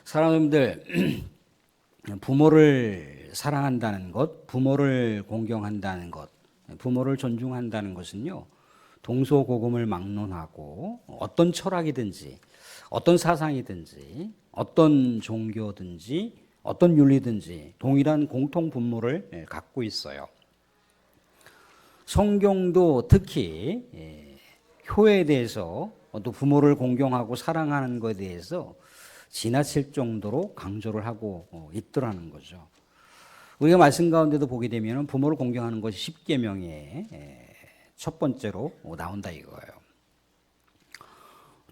사람들 부모를 사랑한다는 것, 부모를 공경한다는 것, 부모를 존중한다는 것은요, 동서고금을 막론하고 어떤 철학이든지 어떤 사상이든지 어떤 종교든지 어떤 윤리든지 동일한 공통 분모를 갖고 있어요. 성경도 특히 효에 대해서 또 부모를 공경하고 사랑하는 것에 대해서 지나칠 정도로 강조를 하고 있더라는 거죠. 우리가 말씀 가운데도 보게 되면 부모를 공경하는 것이 십계명의 첫 번째로 나온다 이거예요.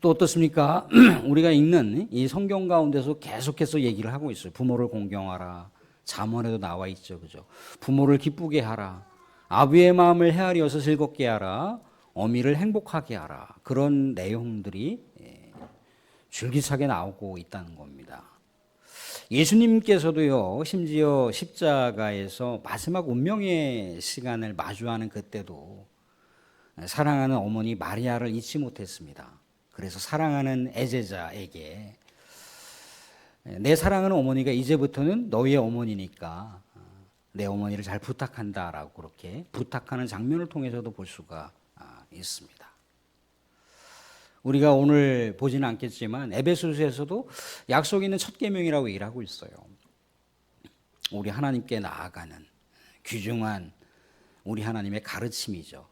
또 어떻습니까? 우리가 읽는 이 성경 가운데서 계속해서 얘기를 하고 있어요. 부모를 공경하라. 잠언에도 나와 있죠. 그죠? 부모를 기쁘게 하라. 아비의 마음을 헤아려서 즐겁게 하라. 어미를 행복하게 하라. 그런 내용들이 줄기차게 나오고 있다는 겁니다. 예수님께서도요, 심지어 십자가에서 마지막 운명의 시간을 마주하는 그때도 사랑하는 어머니 마리아를 잊지 못했습니다. 그래서 사랑하는 애제자에게 내 사랑하는 어머니가 이제부터는 너희의 어머니니까 내 어머니를 잘 부탁한다라고 그렇게 부탁하는 장면을 통해서도 볼 수가 있습니다. 우리가 오늘 보지는 않겠지만 에베소서에서도 약속 있는 첫 계명이라고 얘기를 하고 있어요. 우리 하나님께 나아가는 귀중한 우리 하나님의 가르침이죠.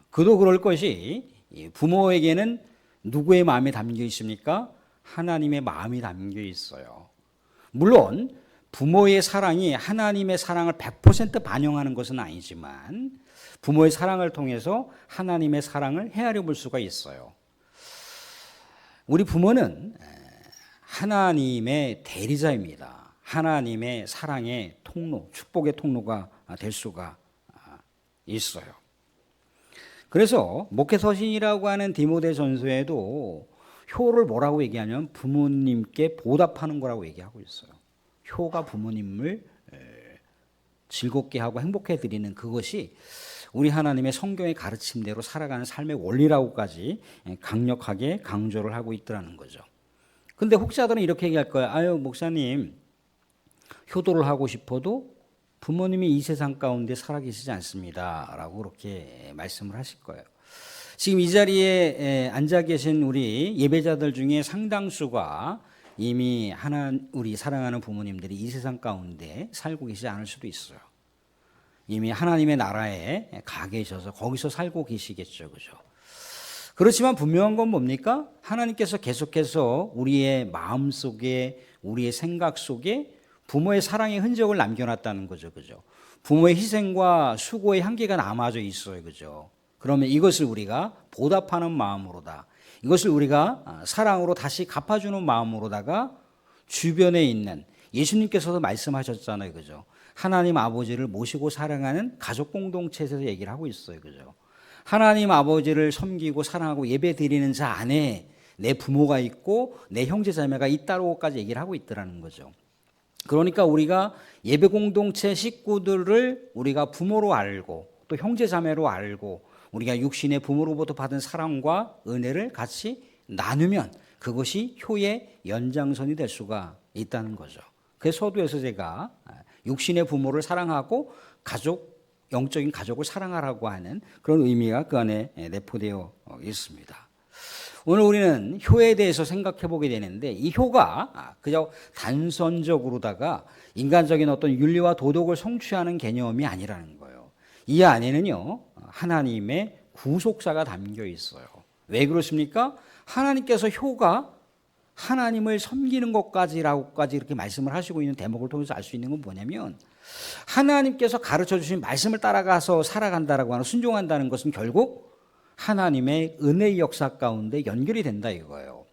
그도 그럴 것이 부모에게는 누구의 마음이 담겨 있습니까? 하나님의 마음이 담겨 있어요. 물론 부모의 사랑이 하나님의 사랑을 100% 반영하는 것은 아니지만 부모의 사랑을 통해서 하나님의 사랑을 헤아려 볼 수가 있어요. 우리 부모는 하나님의 대리자입니다. 하나님의 사랑의 통로, 축복의 통로가 될 수가 있어요. 그래서 목회서신이라고 하는 디모데전서에도 효를 뭐라고 얘기하냐면 부모님께 보답하는 거라고 얘기하고 있어요. 효가 부모님을 즐겁게 하고 행복해 드리는 그것이 우리 하나님의 성경의 가르침대로 살아가는 삶의 원리라고까지 강력하게 강조를 하고 있더라는 거죠. 근데 혹자들은 이렇게 얘기할 거예요. 아유, 목사님, 효도를 하고 싶어도 부모님이 이 세상 가운데 살아계시지 않습니다. 라고 그렇게 말씀을 하실 거예요. 지금 이 자리에 앉아 계신 우리 예배자들 중에 상당수가 이미 우리 사랑하는 부모님들이 이 세상 가운데 살고 계시지 않을 수도 있어요. 이미 하나님의 나라에 가 계셔서 거기서 살고 계시겠죠. 그죠? 그렇지만 분명한 건 뭡니까? 하나님께서 계속해서 우리의 마음 속에, 우리의 생각 속에 부모의 사랑의 흔적을 남겨놨다는 거죠. 그죠? 부모의 희생과 수고의 향기가 남아져 있어요. 그죠? 그러면 이것을 우리가 보답하는 마음으로다. 이것을 우리가 사랑으로 다시 갚아주는 마음으로다가 주변에 있는 예수님께서도 말씀하셨잖아요. 그죠? 하나님 아버지를 모시고 사랑하는 가족 공동체에서 얘기를 하고 있어요. 그죠? 하나님 아버지를 섬기고 사랑하고 예배 드리는 자 안에 내 부모가 있고 내 형제 자매가 있다고까지 얘기를 하고 있더라는 거죠. 그러니까 우리가 예배 공동체 식구들을 우리가 부모로 알고 또 형제 자매로 알고 우리가 육신의 부모로부터 받은 사랑과 은혜를 같이 나누면 그것이 효의 연장선이 될 수가 있다는 거죠. 그래서 서두에서 제가 육신의 부모를 사랑하고 영적인 가족을 사랑하라고 하는 그런 의미가 그 안에 내포되어 있습니다. 오늘 우리는 효에 대해서 생각해 보게 되는데 이 효가 그저 단선적으로다가 인간적인 어떤 윤리와 도덕을 성취하는 개념이 아니라는 거예요. 이 안에는요, 하나님의 구속사가 담겨 있어요. 왜 그렇습니까? 하나님께서 효가 하나님을 섬기는 것까지라고까지 이렇게 말씀을 하시고 있는 대목을 통해서 알 수 있는 건 뭐냐면 하나님께서 가르쳐 주신 말씀을 따라가서 살아간다라고 하는 순종한다는 것은 결국 하나님의 은혜의 역사 가운데 연결이 된다 이거예요.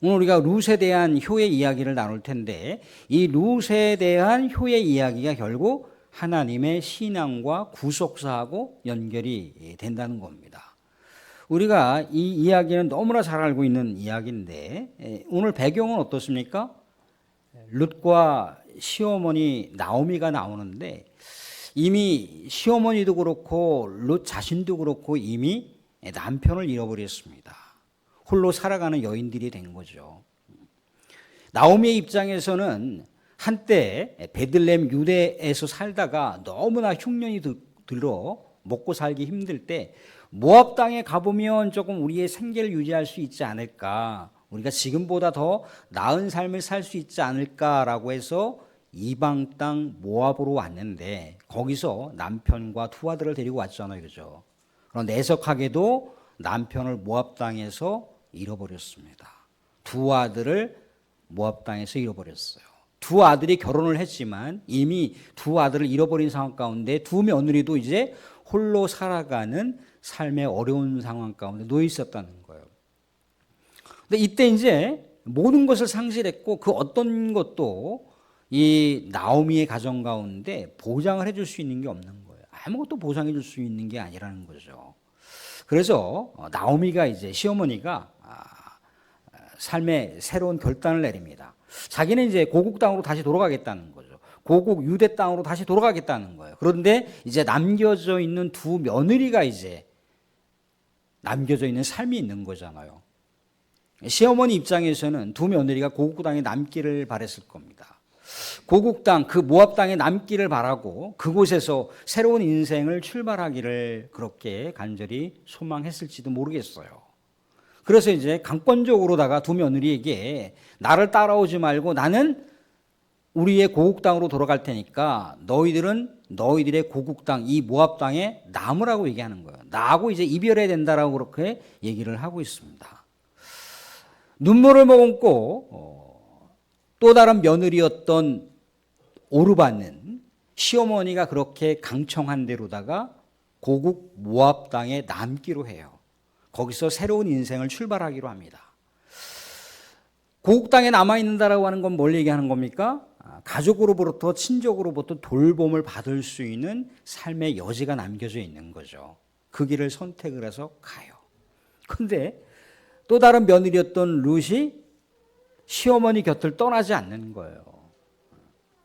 오늘 우리가 룻에 대한 효의 이야기를 나눌 텐데 이 룻에 대한 효의 이야기가 결국 하나님의 신앙과 구속사하고 연결이 된다는 겁니다. 우리가 이 이야기는 너무나 잘 알고 있는 이야기인데 오늘 배경은 어떻습니까? 룻과 시어머니 나오미가 나오는데 이미 시어머니도 그렇고 룻 자신도 그렇고 이미 남편을 잃어버렸습니다. 홀로 살아가는 여인들이 된 거죠. 나오미의 입장에서는 한때 베들레헴 유대에서 살다가 너무나 흉년이 들어 먹고 살기 힘들 때 모압 땅에 가보면 조금 우리의 생계를 유지할 수 있지 않을까, 우리가 지금보다 더 나은 삶을 살 수 있지 않을까라고 해서 이방 땅 모압으로 왔는데 거기서 남편과 두 아들을 데리고 왔잖아요, 그죠? 그럼 내석하게도 남편을 모압 땅에서 잃어버렸습니다. 두 아들을 모압 땅에서 잃어버렸어요. 두 아들이 결혼을 했지만 이미 두 아들을 잃어버린 상황 가운데 두 며느리도 이제 홀로 살아가는 삶의 어려운 상황 가운데 놓여 있었다는 거예요. 근데 이때 이제 모든 것을 상실했고 그 어떤 것도 이 나오미의 가정 가운데 보장을 해줄 수 있는 게 없는 거예요. 아무것도 보장해 줄 수 있는 게 아니라는 거죠. 그래서 나오미가 이제 시어머니가 삶의 새로운 결단을 내립니다. 자기는 이제 고국 땅으로 다시 돌아가겠다는 거죠. 고국 유대 땅으로 다시 돌아가겠다는 거예요. 그런데 이제 남겨져 있는 두 며느리가 이제 남겨져 있는 삶이 있는 거잖아요. 시어머니 입장에서는 두 며느리가 고국 땅에 남기를 바랬을 겁니다. 고국 땅, 그 모압 땅에 남기를 바라고 그곳에서 새로운 인생을 출발하기를 그렇게 간절히 소망했을지도 모르겠어요. 그래서 이제 강권적으로다가 두 며느리에게 나를 따라오지 말고 나는 우리의 고국 땅으로 돌아갈 테니까 너희들은 너희들의 고국 땅, 이 모압 땅에 남으라고 얘기하는 거예요. 나하고 이제 이별해야 된다라고 그렇게 얘기를 하고 있습니다. 눈물을 머금고 또 다른 며느리였던 오르반은 시어머니가 그렇게 강청한 대로다가 고국 모압 땅에 남기로 해요. 거기서 새로운 인생을 출발하기로 합니다. 고국 땅에 남아있는다라고 하는 건 뭘 얘기하는 겁니까? 가족으로부터 친족으로부터 돌봄을 받을 수 있는 삶의 여지가 남겨져 있는 거죠. 그 길을 선택을 해서 가요. 그런데 또 다른 며느리였던 룻이 시어머니 곁을 떠나지 않는 거예요.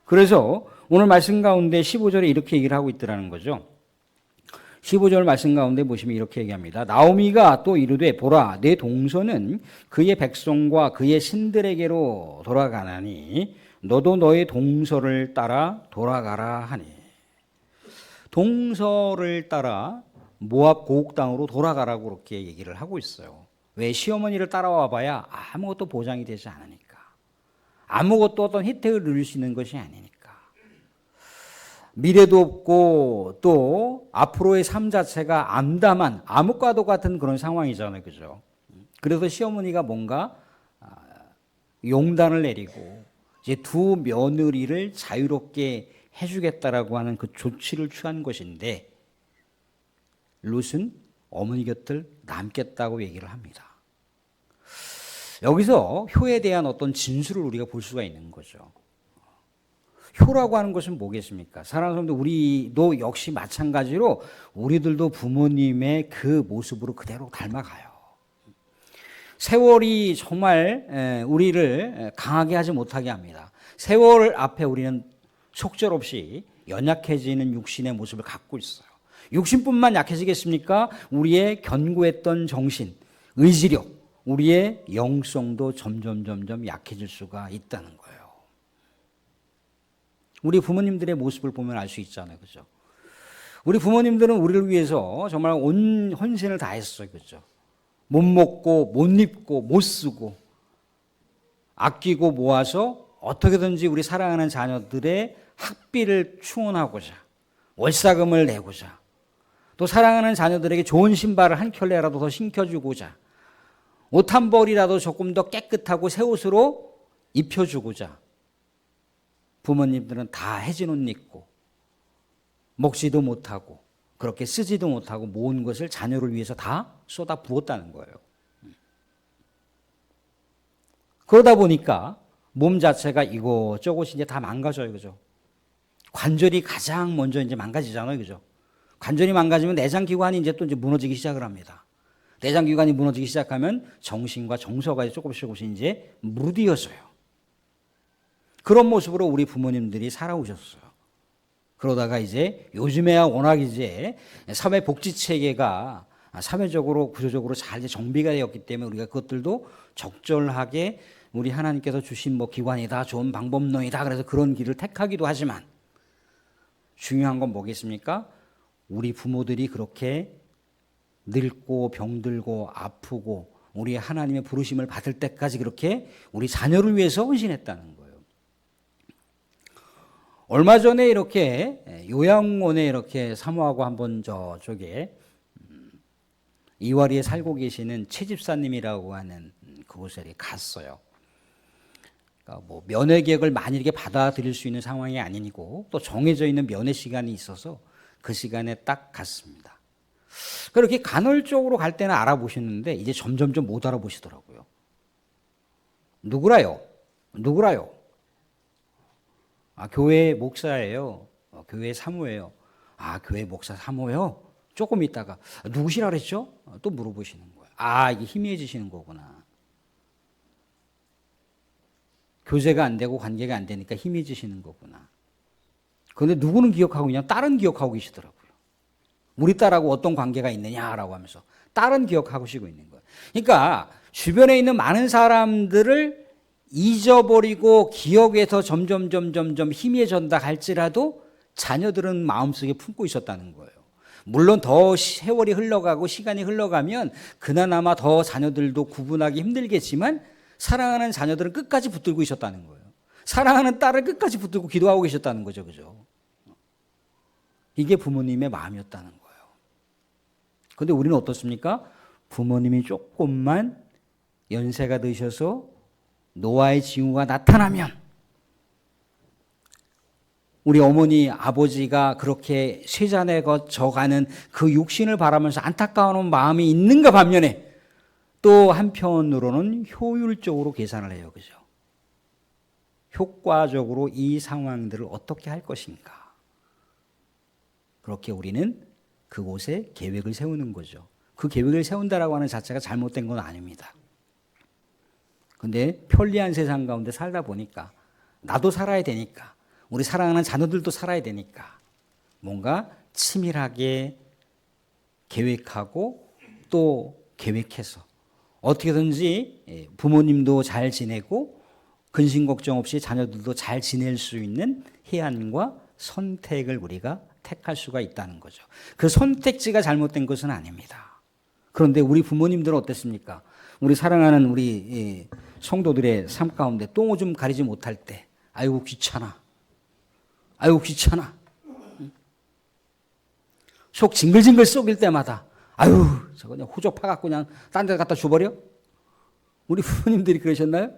그래서 오늘 말씀 가운데 15절에 이렇게 얘기를 하고 있더라는 거죠. 15절 말씀 가운데 보시면 이렇게 얘기합니다. 나오미가 또 이르되 보라 내 동서는 그의 백성과 그의 신들에게로 돌아가나니 너도 너의 동서를 따라 돌아가라 하니. 동서를 따라 모압 고국 땅으로 돌아가라고 그렇게 얘기를 하고 있어요. 왜? 시어머니를 따라와 봐야 아무것도 보장이 되지 않으니까. 아무것도 어떤 혜택을 누릴 수 있는 것이 아니니까. 미래도 없고 또 앞으로의 삶 자체가 암담한 암흑과도 같은 그런 상황이잖아요. 그죠? 그래서 시어머니가 뭔가 용단을 내리고 이제 두 며느리를 자유롭게 해주겠다라고 하는 그 조치를 취한 것인데 룻은 어머니 곁을 남겠다고 얘기를 합니다. 여기서 효에 대한 어떤 진술을 우리가 볼 수가 있는 거죠. 효라고 하는 것은 뭐겠습니까? 사랑하는 성도, 우리도 역시 마찬가지로 우리들도 부모님의 그 모습으로 그대로 닮아가요. 세월이 정말 우리를 강하게 하지 못하게 합니다. 세월 앞에 우리는 속절없이 연약해지는 육신의 모습을 갖고 있어요. 육신뿐만 약해지겠습니까? 우리의 견고했던 정신, 의지력, 우리의 영성도 점점 약해질 수가 있다는 거예요. 우리 부모님들의 모습을 보면 알 수 있잖아요. 그죠? 우리 부모님들은 우리를 위해서 정말 온 헌신을 다했어요. 그죠? 못 먹고, 못 입고, 못 쓰고, 아끼고 모아서 어떻게든지 우리 사랑하는 자녀들의 학비를 충원하고자, 월사금을 내고자, 또 사랑하는 자녀들에게 좋은 신발을 한 켤레라도 더 신겨주고자, 옷 한 벌이라도 조금 더 깨끗하고 새 옷으로 입혀주고자, 부모님들은 다 해진 옷 입고 먹지도 못하고 그렇게 쓰지도 못하고 모은 것을 자녀를 위해서 다 쏟아 부었다는 거예요. 그러다 보니까 몸 자체가 이곳저곳이 이제 다 망가져요. 그죠? 관절이 가장 먼저 이제 망가지잖아요. 그죠? 관절이 망가지면 내장기관이 이제 또 이제 무너지기 시작을 합니다. 내장기관이 무너지기 시작하면 정신과 정서가 조금씩 이제 무디어져요. 그런 모습으로 우리 부모님들이 살아오셨어요. 그러다가 이제 요즘에야 워낙 이제 사회복지체계가 사회적으로 구조적으로 잘 정비가 되었기 때문에 우리가 그것들도 적절하게 우리 하나님께서 주신 뭐 기관이다, 좋은 방법론이다, 그래서 그런 길을 택하기도 하지만 중요한 건 뭐겠습니까? 우리 부모들이 그렇게 늙고 병들고 아프고 우리 하나님의 부르심을 받을 때까지 그렇게 우리 자녀를 위해서 헌신했다는 거예요. 얼마 전에 이렇게 요양원에 이렇게 사모하고 한번 저쪽에 이와리에 살고 계시는 최 집사님이라고 하는 그곳에 갔어요. 그러니까 뭐 면회 계획을 많이 이렇게 받아들일 수 있는 상황이 아니고 또 정해져 있는 면회 시간이 있어서 그 시간에 딱 갔습니다. 그렇게 간헐적으로 갈 때는 알아보셨는데 이제 점점점 못 알아보시더라고요. 누구라요? 아, 교회 목사예요. 교회 사모예요. 아, 교회 목사 사모요? 조금 있다가 누구시라 그랬죠? 또 물어보시는 거예요. 아, 이게 희미해지시는 거구나. 교제가 안 되고 관계가 안 되니까 희미해지시는 거구나. 그런데 누구는 기억하고 그냥 딸은 기억하고 계시더라고요. 우리 딸하고 어떤 관계가 있느냐라고 하면서 딸은 기억하고 쉬고 있는 거예요. 그러니까 주변에 있는 많은 사람들을 잊어버리고 기억에서 점점 희미해진다 할지라도 자녀들은 마음속에 품고 있었다는 거예요. 물론 더 세월이 흘러가고 시간이 흘러가면 그나마 더 자녀들도 구분하기 힘들겠지만 사랑하는 자녀들은 끝까지 붙들고 있었다는 거예요. 사랑하는 딸을 끝까지 붙들고 기도하고 계셨다는 거죠. 그죠? 이게 부모님의 마음이었다는 거예요. 그런데 우리는 어떻습니까? 부모님이 조금만 연세가 드셔서 노화의 징후가 나타나면 우리 어머니 아버지가 그렇게 쇠잔에 져가는 그 육신을 바라면서 안타까운 마음이 있는가 반면에 또 한편으로는 효율적으로 계산을 해요. 그죠? 효과적으로 이 상황들을 어떻게 할 것인가. 그렇게 우리는 그곳에 계획을 세우는 거죠. 그 계획을 세운다라고 하는 자체가 잘못된 건 아닙니다. 근데 편리한 세상 가운데 살다 보니까 나도 살아야 되니까 우리 사랑하는 자녀들도 살아야 되니까 뭔가 치밀하게 계획하고 또 계획해서 어떻게든지 부모님도 잘 지내고 근심 걱정 없이 자녀들도 잘 지낼 수 있는 해안과 선택을 우리가 택할 수가 있다는 거죠. 그 선택지가 잘못된 것은 아닙니다. 그런데 우리 부모님들은 어땠습니까? 우리 사랑하는 우리 성도들의 삶 가운데 똥오줌 가리지 못할 때 아이고 귀찮아. 속 징글징글 썩일 때마다 아유 저거 그냥 호적 파갖고 그냥 딴 데 갖다 줘버려? 우리 부모님들이 그러셨나요?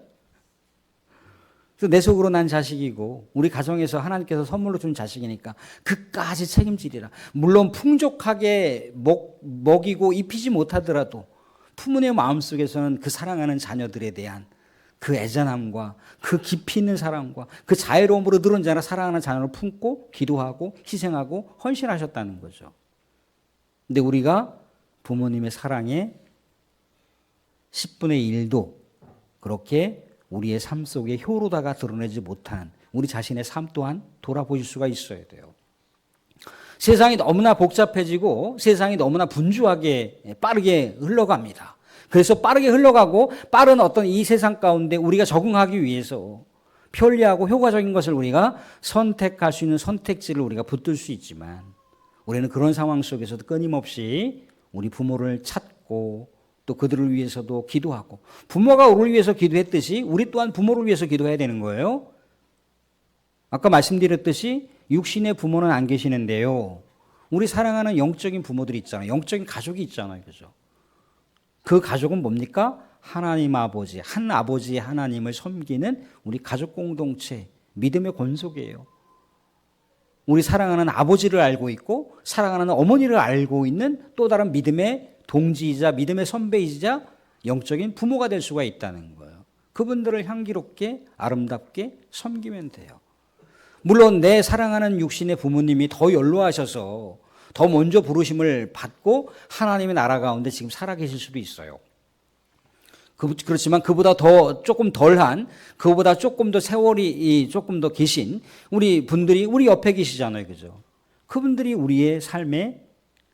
그래서 내 속으로 난 자식이고 우리 가정에서 하나님께서 선물로 준 자식이니까 그까지 책임지리라. 물론 풍족하게 먹이고 입히지 못하더라도 부모님의 마음속에서는 그 사랑하는 자녀들에 대한 그 애잔함과 그 깊이 있는 사랑과 그 자애로움으로 늘은 자나 사랑하는 자녀를 품고 기도하고 희생하고 헌신하셨다는 거죠. 근데 우리가 부모님의 사랑의 10분의 1도 그렇게 우리의 삶 속에 효로다가 드러내지 못한 우리 자신의 삶 또한 돌아보실 수가 있어야 돼요. 세상이 너무나 복잡해지고 세상이 너무나 분주하게 빠르게 흘러갑니다. 그래서 빠르게 흘러가고 빠른 어떤 이 세상 가운데 우리가 적응하기 위해서 편리하고 효과적인 것을 우리가 선택할 수 있는 선택지를 우리가 붙들 수 있지만 우리는 그런 상황 속에서도 끊임없이 우리 부모를 찾고 또 그들을 위해서도 기도하고 부모가 우리를 위해서 기도했듯이 우리 또한 부모를 위해서 기도해야 되는 거예요. 아까 말씀드렸듯이 육신의 부모는 안 계시는데요. 우리 사랑하는 영적인 부모들이 있잖아요. 영적인 가족이 있잖아요. 그죠? 그 가족은 뭡니까? 하나님 아버지, 한 아버지의 하나님을 섬기는 우리 가족 공동체, 믿음의 권속이에요. 우리 사랑하는 아버지를 알고 있고 사랑하는 어머니를 알고 있는 또 다른 믿음의 동지이자 믿음의 선배이자 영적인 부모가 될 수가 있다는 거예요. 그분들을 향기롭게 아름답게 섬기면 돼요. 물론 내 사랑하는 육신의 부모님이 더 연로하셔서 더 먼저 부르심을 받고 하나님의 나라 가운데 지금 살아계실 수도 있어요. 그렇지만 그보다 더 조금 덜한, 그보다 조금 더 세월이 조금 더 계신 우리 분들이 우리 옆에 계시잖아요. 그죠? 그분들이 우리의 삶의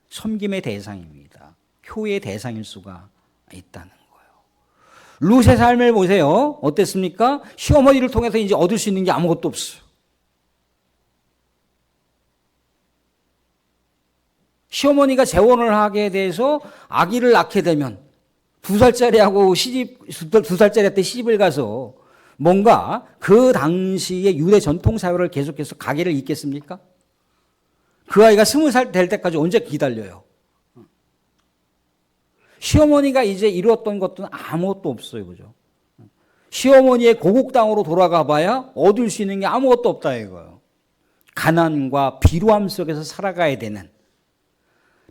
섬김의 대상입니다. 효의 대상일 수가 있다는 거예요. 룻의 삶을 보세요. 어땠습니까? 시어머니를 통해서 이제 얻을 수 있는 게 아무것도 없어요. 시어머니가 재혼을 하게 돼서 아기를 낳게 되면 2살짜리하고 시집, 2살짜리한테 시집을 가서 뭔가 그 당시의 유대 전통 사회를 계속해서 가게를 잇겠습니까? 그 아이가 20살 될 때까지 언제 기다려요? 시어머니가 이제 이루었던 것들은 아무것도 없어요. 그죠? 시어머니의 고국 땅으로 돌아가 봐야 얻을 수 있는 게 아무것도 없다 이거예요. 가난과 비루함 속에서 살아가야 되는,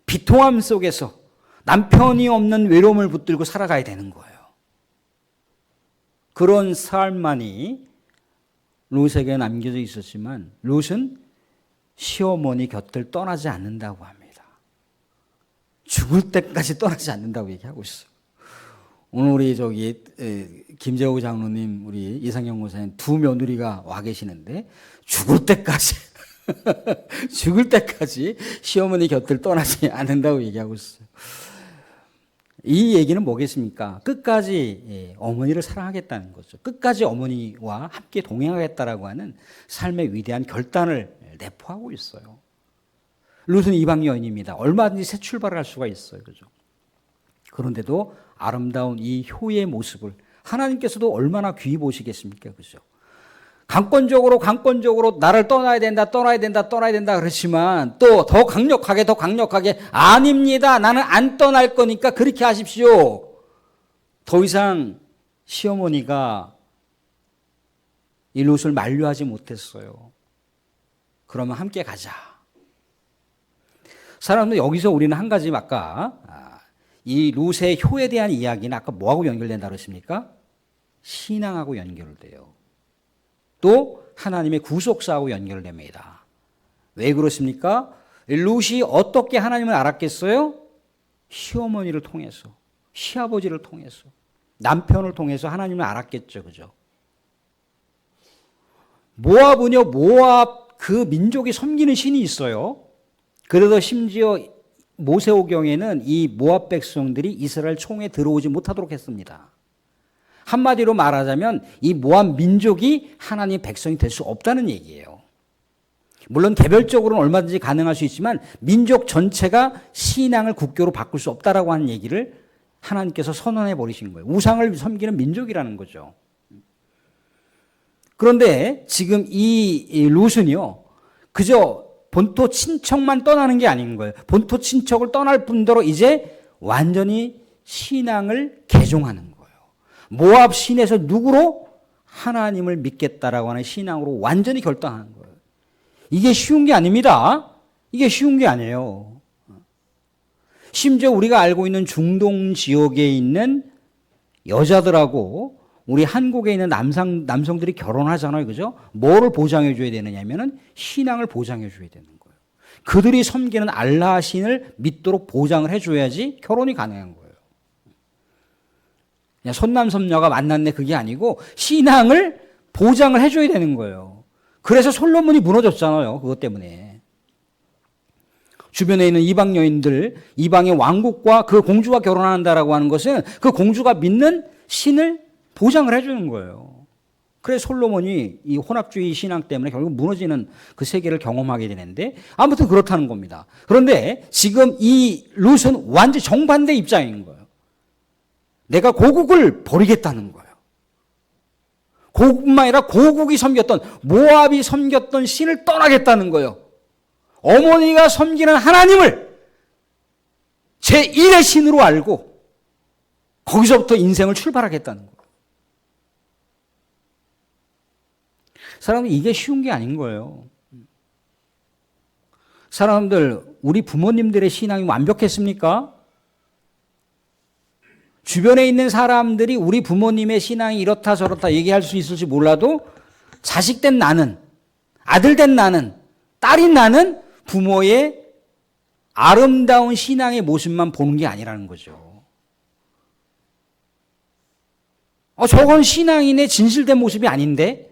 비통함 속에서 남편이 없는 외로움을 붙들고 살아가야 되는 거예요. 그런 삶만이 룻에게 남겨져 있었지만 룻은 시어머니 곁을 떠나지 않는다고 합니다. 죽을 때까지 떠나지 않는다고 얘기하고 있어요. 오늘 우리 김재호 장로님, 우리 이상영 목사님 두 며느리가 와 계시는데 죽을 때까지 죽을 때까지 시어머니 곁을 떠나지 않는다고 얘기하고 있어요. 이 얘기는 뭐겠습니까? 끝까지 어머니를 사랑하겠다는 거죠. 끝까지 어머니와 함께 동행하겠다라고 하는 삶의 위대한 결단을 내포하고 있어요. 룻은 이방 여인입니다. 얼마든지 새 출발을 할 수가 있어요. 그죠? 그런데도 아름다운 이 효의 모습을 하나님께서도 얼마나 귀히 보시겠습니까? 그죠? 강권적으로 나를 떠나야 된다 그렇지만 또 더 강력하게 아닙니다. 나는 안 떠날 거니까 그렇게 하십시오. 더 이상 시어머니가 이 룻을 만류하지 못했어요. 그러면 함께 가자. 사람들 여기서 우리는 한 가지 아까 이 룻의 효에 대한 이야기는 아까 뭐하고 연결된다 그랬습니까? 신앙하고 연결돼요. 또 하나님의 구속사하고 연결됩니다. 왜 그렇습니까? 룻이 어떻게 하나님을 알았겠어요? 시어머니를 통해서, 시아버지를 통해서, 남편을 통해서 하나님을 알았겠죠. 그죠? 모압은요, 모압 그 민족이 섬기는 신이 있어요. 그래서 심지어 모세오경에는 이 모압 백성들이 이스라엘 총에 들어오지 못하도록 했습니다. 한마디로 말하자면 이 모압 민족이 하나님의 백성이 될 수 없다는 얘기예요. 물론 개별적으로는 얼마든지 가능할 수 있지만 민족 전체가 신앙을 국교로 바꿀 수 없다라고 하는 얘기를 하나님께서 선언해 버리신 거예요. 우상을 섬기는 민족이라는 거죠. 그런데 지금 이 룻은요, 그저 본토 친척만 떠나는 게 아닌 거예요. 본토 친척을 떠날 뿐더러 이제 완전히 신앙을 개종하는 거예요. 모압 신에서 누구로? 하나님을 믿겠다라고 하는 신앙으로 완전히 결단하는 거예요. 이게 쉬운 게 아닙니다. 이게 쉬운 게 아니에요. 심지어 우리가 알고 있는 중동 지역에 있는 여자들하고 우리 한국에 있는 남성들이 결혼하잖아요. 그죠? 뭐를 보장해 줘야 되느냐면은 신앙을 보장해 줘야 되는 거예요. 그들이 섬기는 알라 신을 믿도록 보장을 해 줘야지 결혼이 가능한 거예요. 그냥 손남손녀가 만났네 그게 아니고 신앙을 보장을 해줘야 되는 거예요. 그래서 솔로몬이 무너졌잖아요. 그것 때문에. 주변에 있는 이방 여인들, 이방의 왕국과 그 공주가 결혼한다라고 하는 것은 그 공주가 믿는 신을 보장을 해주는 거예요. 그래서 솔로몬이 이 혼합주의 신앙 때문에 결국 무너지는 그 세계를 경험하게 되는데 아무튼 그렇다는 겁니다. 그런데 지금 이 룻은 완전 정반대 입장인 거예요. 내가 고국을 버리겠다는 거예요. 고국뿐만 아니라 고국이 섬겼던 모압이 섬겼던 신을 떠나겠다는 거예요. 어머니가 섬기는 하나님을 제1의 신으로 알고 거기서부터 인생을 출발하겠다는 거예요. 사람들 이게 쉬운 게 아닌 거예요. 사람들 우리 부모님들의 신앙이 완벽했습니까? 주변에 있는 사람들이 우리 부모님의 신앙이 이렇다 저렇다 얘기할 수 있을지 몰라도 자식된 나는, 아들된 나는, 딸인 나는 부모의 아름다운 신앙의 모습만 보는 게 아니라는 거죠. 저건 신앙인의 진실된 모습이 아닌데?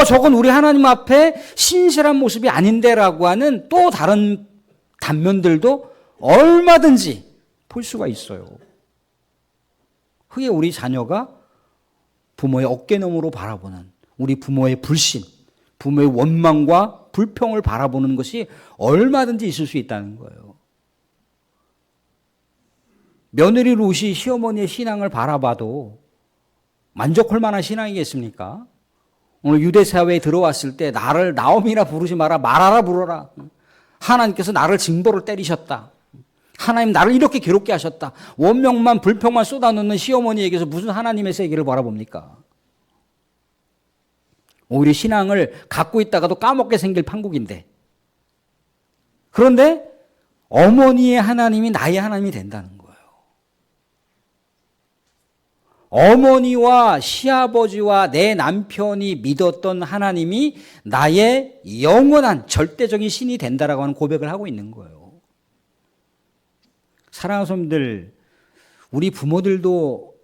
저건 우리 하나님 앞에 신실한 모습이 아닌데라고 하는 또 다른 단면들도 얼마든지 볼 수가 있어요. 그게 우리 자녀가 부모의 어깨너머로 바라보는 우리 부모의 불신, 부모의 원망과 불평을 바라보는 것이 얼마든지 있을 수 있다는 거예요. 며느리 롯이 시어머니의 신앙을 바라봐도 만족할 만한 신앙이겠습니까? 오늘 유대 사회에 들어왔을 때 나를 나옴이라 부르지 마라, 말하라 부르라. 하나님께서 나를 징벌을 때리셨다. 하나님 나를 이렇게 괴롭게 하셨다. 원명만 불평만 쏟아놓는 시어머니에게서 무슨 하나님의 세계를 바라봅니까? 오히려 신앙을 갖고 있다가도 까먹게 생길 판국인데. 그런데 어머니의 하나님이 나의 하나님이 된다는 거예요. 어머니와 시아버지와 내 남편이 믿었던 하나님이 나의 영원한 절대적인 신이 된다라고 하는 고백을 하고 있는 거예요. 사랑하는 성도들, 우리 부모들도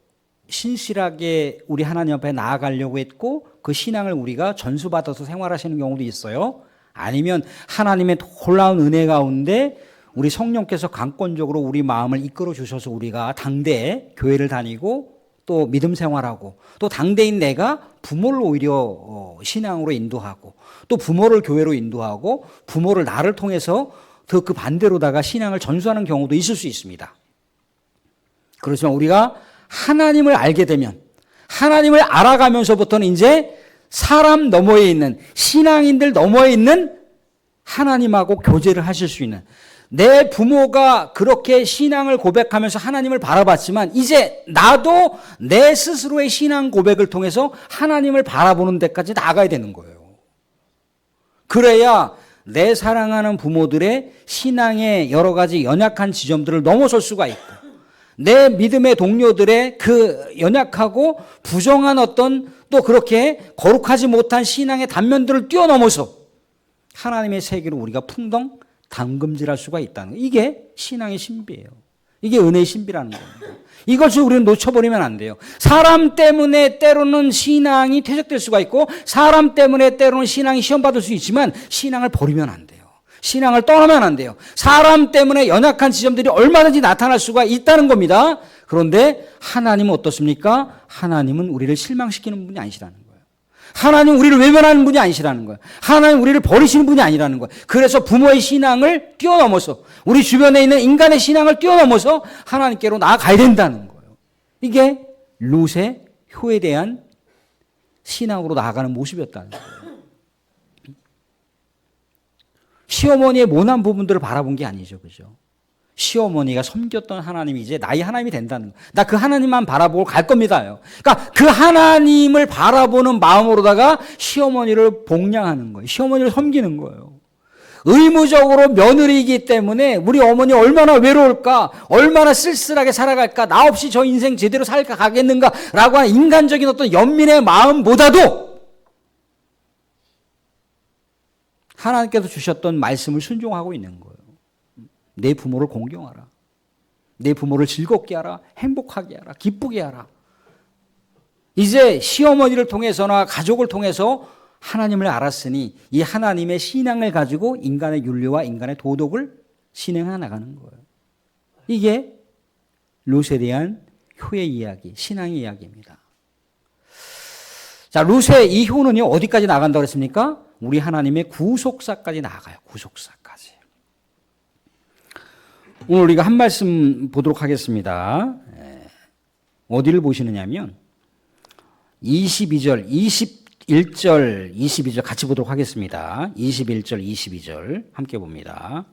신실하게 우리 하나님 앞에 나아가려고 했고 그 신앙을 우리가 전수받아서 생활하시는 경우도 있어요. 아니면 하나님의 놀라운 은혜 가운데 우리 성령께서 강권적으로 우리 마음을 이끌어 주셔서 우리가 당대에 교회를 다니고 또 믿음 생활하고 또 당대인 내가 부모를 오히려 신앙으로 인도하고 또 부모를 교회로 인도하고 부모를 나를 통해서 더 그 반대로다가 신앙을 전수하는 경우도 있을 수 있습니다. 그렇지만 우리가 하나님을 알게 되면 하나님을 알아가면서부터는 이제 사람 너머에 있는 신앙인들 너머에 있는 하나님하고 교제를 하실 수 있는 내 부모가 그렇게 신앙을 고백하면서 하나님을 바라봤지만 이제 나도 내 스스로의 신앙 고백을 통해서 하나님을 바라보는 데까지 나가야 되는 거예요. 그래야 내 사랑하는 부모들의 신앙의 여러 가지 연약한 지점들을 넘어설 수가 있고 내 믿음의 동료들의 그 연약하고 부정한 어떤 또 그렇게 거룩하지 못한 신앙의 단면들을 뛰어넘어서 하나님의 세계로 우리가 풍덩 담금질할 수가 있다는 거예요. 이게 신앙의 신비예요. 이게 은혜의 신비라는 겁니다. 이것을 우리는 놓쳐버리면 안 돼요. 사람 때문에 때로는 신앙이 퇴색될 수가 있고 사람 때문에 때로는 신앙이 시험받을 수 있지만 신앙을 버리면 안 돼요. 신앙을 떠나면 안 돼요. 사람 때문에 연약한 지점들이 얼마든지 나타날 수가 있다는 겁니다. 그런데 하나님은 어떻습니까? 하나님은 우리를 실망시키는 분이 아니시라는 거예요. 하나님 우리를 외면하는 분이 아니시라는 거예요. 하나님 우리를 버리시는 분이 아니라는 거예요. 그래서 부모의 신앙을 뛰어넘어서 우리 주변에 있는 인간의 신앙을 뛰어넘어서 하나님께로 나아가야 된다는 거예요. 이게 롯의 효에 대한 신앙으로 나아가는 모습이었다는 거예요. 시어머니의 모난 부분들을 바라본 게 아니죠. 그죠? 시어머니가 섬겼던 하나님이 이제 나의 하나님이 된다는 거예요. 나 그 하나님만 바라보고 갈 겁니다요. 그러니까 그 하나님을 바라보는 마음으로다가 시어머니를 복양하는 거예요. 시어머니를 섬기는 거예요. 의무적으로 며느리이기 때문에 우리 어머니 얼마나 외로울까, 얼마나 쓸쓸하게 살아갈까, 나 없이 저 인생 제대로 살까 가겠는가 라고 하는 인간적인 어떤 연민의 마음보다도 하나님께서 주셨던 말씀을 순종하고 있는 거예요. 내 부모를 공경하라. 내 부모를 즐겁게 하라. 행복하게 하라. 기쁘게 하라. 이제 시어머니를 통해서나 가족을 통해서 하나님을 알았으니 이 하나님의 신앙을 가지고 인간의 윤리와 인간의 도덕을 진행해 나가는 거예요. 이게 롯에 대한 효의 이야기, 신앙의 이야기입니다. 자, 롯의 이 효는요, 어디까지 나간다고 했습니까? 우리 하나님의 구속사까지 나가요. 구속사까지. 오늘 우리가 한 말씀 보도록 하겠습니다. 어디를 보시느냐면 22절, 21절, 22절 같이 보도록 하겠습니다. 21절, 22절 함께 봅니다.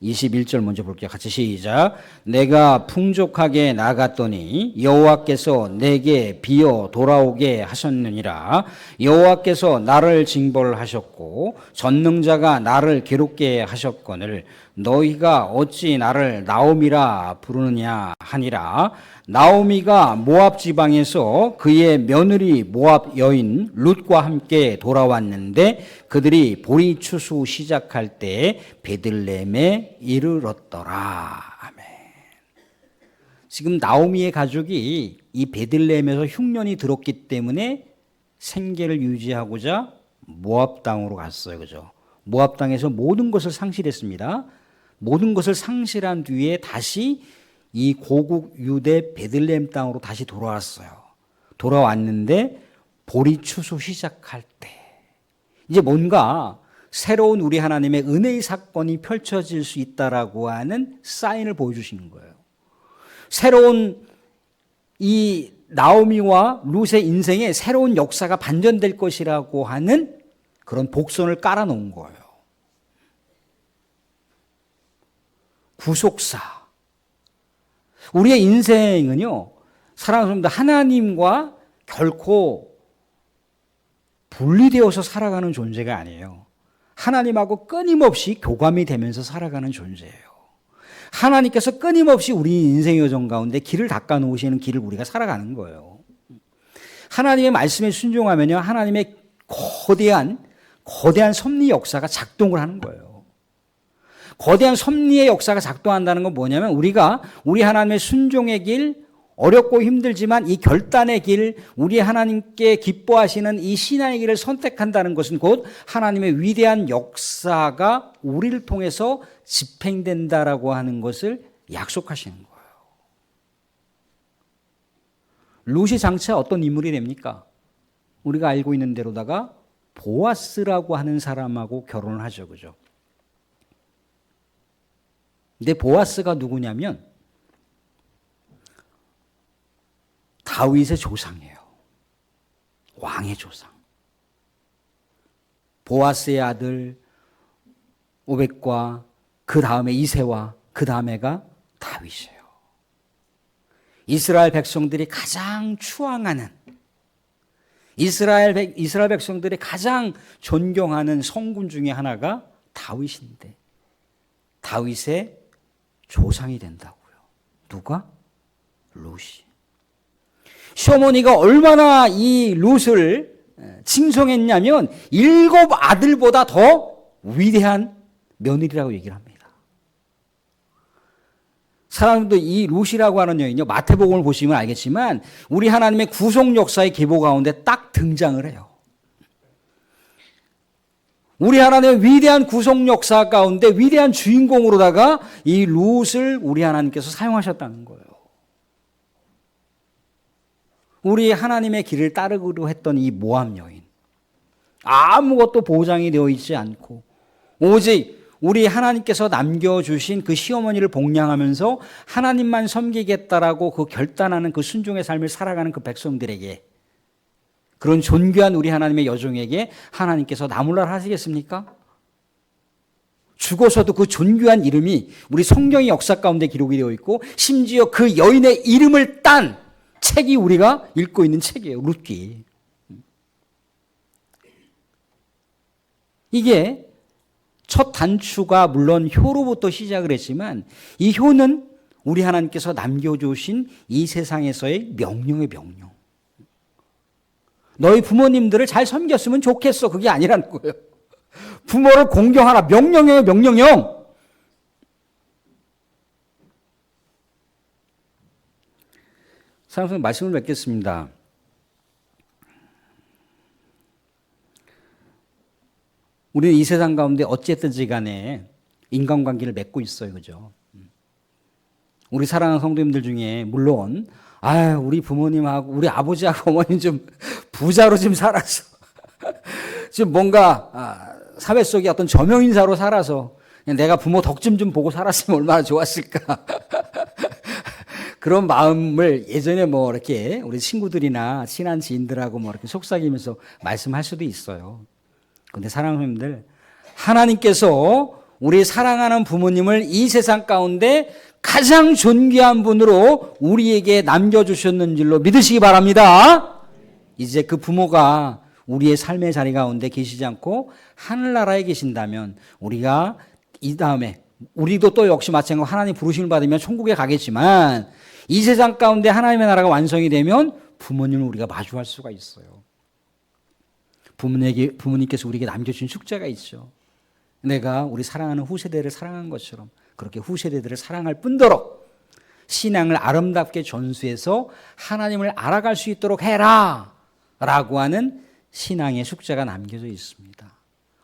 21절 먼저 볼게요. 같이 시작. 내가 풍족하게 나갔더니 여호와께서 내게 비어 돌아오게 하셨느니라. 여호와께서 나를 징벌하셨고 전능자가 나를 괴롭게 하셨거늘 너희가 어찌 나를 나옴이라 부르느냐 하니라. 나오미가 모압 지방에서 그의 며느리 모압 여인 룻과 함께 돌아왔는데 그들이 보리 추수 시작할 때 베들레헴에 이르렀더라. 아멘. 지금 나오미의 가족이 이 베들레헴에서 흉년이 들었기 때문에 생계를 유지하고자 모압 땅으로 갔어요. 그죠? 모압 땅에서 모든 것을 상실했습니다. 모든 것을 상실한 뒤에 다시 이 고국 유대 베들레헴 땅으로 다시 돌아왔어요. 돌아왔는데 보리 추수 시작할 때 이제 뭔가 새로운 우리 하나님의 은혜의 사건이 펼쳐질 수 있다라고 하는 사인을 보여주시는 거예요. 새로운 이 나오미와 룻의 인생에 새로운 역사가 반전될 것이라고 하는 그런 복선을 깔아놓은 거예요. 구속사. 우리의 인생은요, 사랑하는 여러분들, 하나님과 결코 분리되어서 살아가는 존재가 아니에요. 하나님하고 끊임없이 교감이 되면서 살아가는 존재예요. 하나님께서 끊임없이 우리 인생의 여정 가운데 길을 닦아 놓으시는 길을 우리가 살아가는 거예요. 하나님의 말씀에 순종하면요, 하나님의 거대한 섭리 역사가 작동을 하는 거예요. 거대한 섭리의 역사가 작동한다는 건 뭐냐면 우리가 우리 하나님의 순종의 길, 어렵고 힘들지만 이 결단의 길, 우리 하나님께 기뻐하시는 이 신앙의 길을 선택한다는 것은 곧 하나님의 위대한 역사가 우리를 통해서 집행된다라고 하는 것을 약속하시는 거예요. 룻이 장차 어떤 인물이 됩니까? 우리가 알고 있는 대로다가 보아스라고 하는 사람하고 결혼을 하죠. 그죠? 근데 보아스가 누구냐면 다윗의 조상이에요. 왕의 조상. 보아스의 아들 오벳과 그 다음에 이새와 그 다음에가 다윗이에요. 이스라엘 백성들이 가장 추앙하는, 이스라엘 백성들이 가장 존경하는 성군 중에 하나가 다윗인데 다윗의 조상이 된다고요. 누가? 룻이. 시어머니가 얼마나 이 룻을 칭송했냐면 7 아들보다 더 위대한 며느리라고 얘기를 합니다. 사람들도 이 룻이라고 하는 여인요, 마태복음을 보시면 알겠지만 우리 하나님의 구속 역사의 계보 가운데 딱 등장을 해요. 우리 하나님의 위대한 구속 역사 가운데 위대한 주인공으로다가 이 룻을 우리 하나님께서 사용하셨다는 거예요. 우리 하나님의 길을 따르기로 했던 이 모압 여인, 아무것도 보장이 되어 있지 않고 오직 우리 하나님께서 남겨주신 그 시어머니를 복량하면서 하나님만 섬기겠다라고 그 결단하는 그 순종의 삶을 살아가는 그 백성들에게, 그런 존귀한 우리 하나님의 여종에게 하나님께서 나몰라를 하시겠습니까? 죽어서도 그 존귀한 이름이 우리 성경의 역사 가운데 기록이 되어 있고 심지어 그 여인의 이름을 딴 책이 우리가 읽고 있는 책이에요. 룻기. 이게 첫 단추가 물론 효로부터 시작을 했지만 이 효는 우리 하나님께서 남겨주신 이 세상에서의 명령의 명령. 너희 부모님들을 잘 섬겼으면 좋겠어. 그게 아니라는 거예요. 부모를 공경하라. 명령이에요. 명령형. 사랑하는 말씀을 맺겠습니다. 우리는 이 세상 가운데 어쨌든지 간에 인간관계를 맺고 있어요. 그죠? 우리 사랑하는 성도님들 중에 물론 우리 부모님하고 우리 아버지하고 어머니 좀 부자로 좀 살아서 지금 뭔가 사회 속에 어떤 저명인사로 살아서 그냥 내가 부모 덕 좀 보고 살았으면 얼마나 좋았을까. 그런 마음을 예전에 뭐 이렇게 우리 친구들이나 친한 지인들하고 뭐 이렇게 속삭이면서 말씀할 수도 있어요. 그런데 사랑하는 분들, 하나님께서 우리 사랑하는 부모님을 이 세상 가운데 가장 존귀한 분으로 우리에게 남겨주셨는 줄로 믿으시기 바랍니다. 이제 그 부모가 우리의 삶의 자리 가운데 계시지 않고 하늘나라에 계신다면 우리가 이 다음에 우리도 또 역시 마찬가지로 하나님 부르심을 받으면 천국에 가겠지만 이 세상 가운데 하나님의 나라가 완성이 되면 부모님을 우리가 마주할 수가 있어요. 부모님께서 우리에게 남겨주신 숙제가 있죠. 내가 우리 사랑하는 후세대를 사랑한 것처럼 그렇게 후세대들을 사랑할 뿐더러 신앙을 아름답게 전수해서 하나님을 알아갈 수 있도록 해라 라고 하는 신앙의 숙제가 남겨져 있습니다.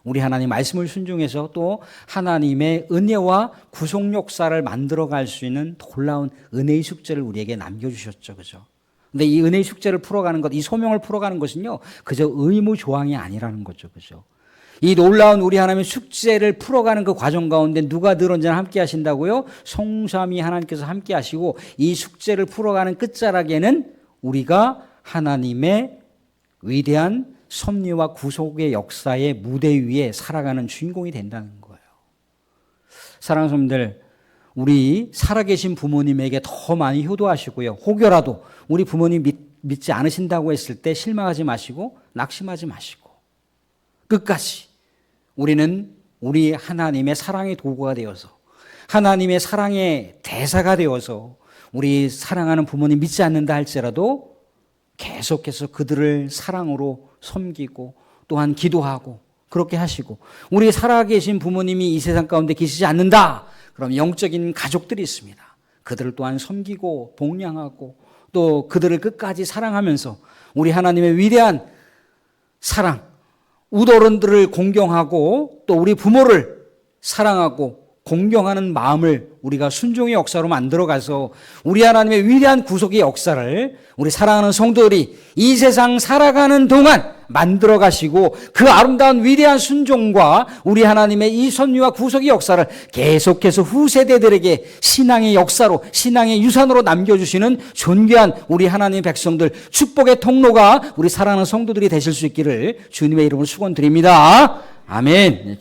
우리 하나님 말씀을 순종해서 또 하나님의 은혜와 구속 역사를 만들어갈 수 있는 놀라운 은혜의 숙제를 우리에게 남겨주셨죠. 그죠? 근데 이 은혜의 숙제를 풀어가는 것, 이 소명을 풀어가는 것은요, 그저 의무 조항이 아니라는 거죠. 그죠? 이 놀라운 우리 하나님의 숙제를 풀어가는 그 과정 가운데 누가 늘 언제나 함께 하신다고요? 성삼위 하나님께서 함께 하시고, 이 숙제를 풀어가는 끝자락에는 우리가 하나님의 위대한 섭리와 구속의 역사의 무대 위에 살아가는 주인공이 된다는 거예요. 사랑하는 성도님들, 우리 살아계신 부모님에게 더 많이 효도하시고요. 혹여라도 우리 부모님 믿지 않으신다고 했을 때 실망하지 마시고 낙심하지 마시고 끝까지 우리는 우리 하나님의 사랑의 도구가 되어서 하나님의 사랑의 대사가 되어서 우리 사랑하는 부모님 믿지 않는다 할지라도 계속해서 그들을 사랑으로 섬기고 또한 기도하고 그렇게 하시고, 우리 살아계신 부모님이 이 세상 가운데 계시지 않는다 그럼 영적인 가족들이 있습니다. 그들을 또한 섬기고 복양하고 또 그들을 끝까지 사랑하면서 우리 하나님의 위대한 사랑, 우더른들을 공경하고 또 우리 부모를 사랑하고 공경하는 마음을 우리가 순종의 역사로 만들어가서 우리 하나님의 위대한 구속의 역사를 우리 사랑하는 성도들이 이 세상 살아가는 동안 만들어 가시고, 그 아름다운 위대한 순종과 우리 하나님의 이 섭리와 구속의 역사를 계속해서 후세대들에게 신앙의 역사로, 신앙의 유산으로 남겨주시는 존귀한 우리 하나님의 백성들, 축복의 통로가 우리 사랑하는 성도들이 되실 수 있기를 주님의 이름으로 축원드립니다. 아멘.